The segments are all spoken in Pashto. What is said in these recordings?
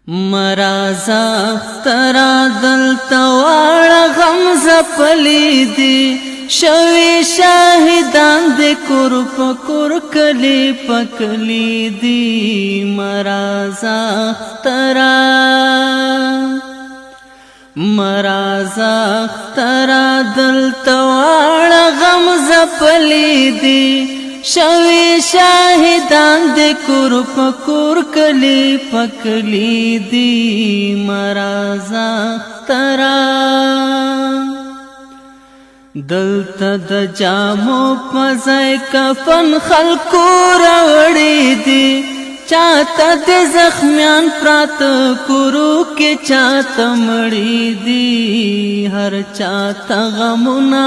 مرازا ترا دلتا واړه غم زپلی دی شوی شاهدان دی کور پکور کلی پکلی دی مرازا ترا دلتا واړه غم زپلی دی شوی شاهدان دی کور پکور کلی پکلی دی مرازا ترا دلتا د جامو پزای کفن خلکو راوړی دی چاته د زخمیان پرات کورو کې چاته مړی دی هر چاته غمونه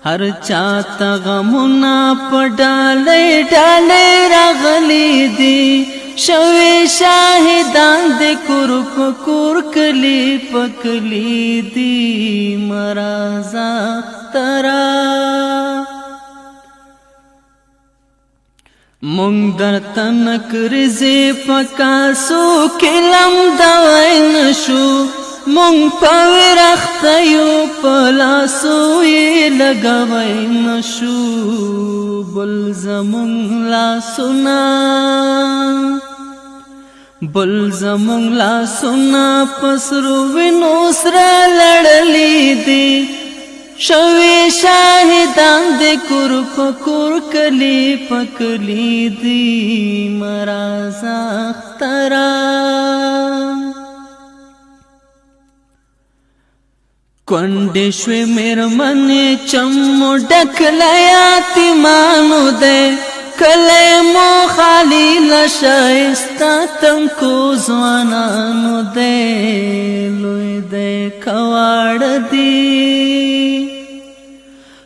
هر چاته غمونه په ډالۍ ډالۍ راغلي دي شوی شاهدان د کور پکور کلی پکلی دی مرازا ترا مونږ درته نکرځې پکاسو کلم دوای نشو مونږ په ورختیو په لاسو یې لګوی نشو بل زمونږ لاسونه په سرو وینو سره لړلی دي شوی شاهدان د کور پکور کلی پکلی دی مرازا ترا کونډې شوې میرمنې چمو ډکله یتیمانو دی کلی مو خالي له ښایسته تنکو ځوانانو دی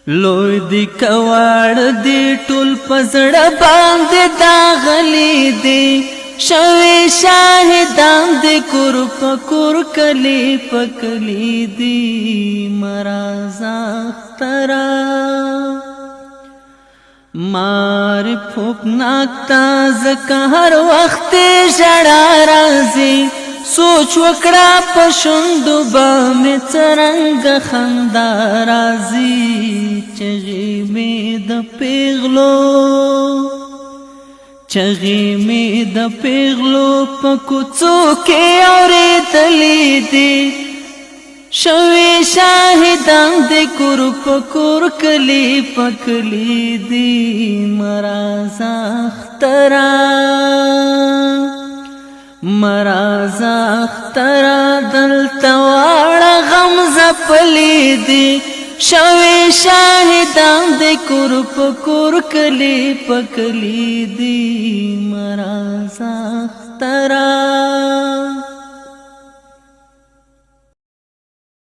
لوی دی کواړ دی ټول په زړه باندې داغلي دي شوی شاهدان د کور پکور کلی پکلی دی مرازا ترا مار پھوپ ناکتا زکا هر وخت ژړا راځي سوچ وکړه په شونډو به مې څرنګه خندا راځي چغې مې د پیغلو په کوڅو کې اورېدلې دي شوی شاهدان د کور پکور کلی پکلی دی مرازا ترا دلتا واړه غم زپلی دی شوی شاهدان د کور پکور کلی پکلی دی مرازا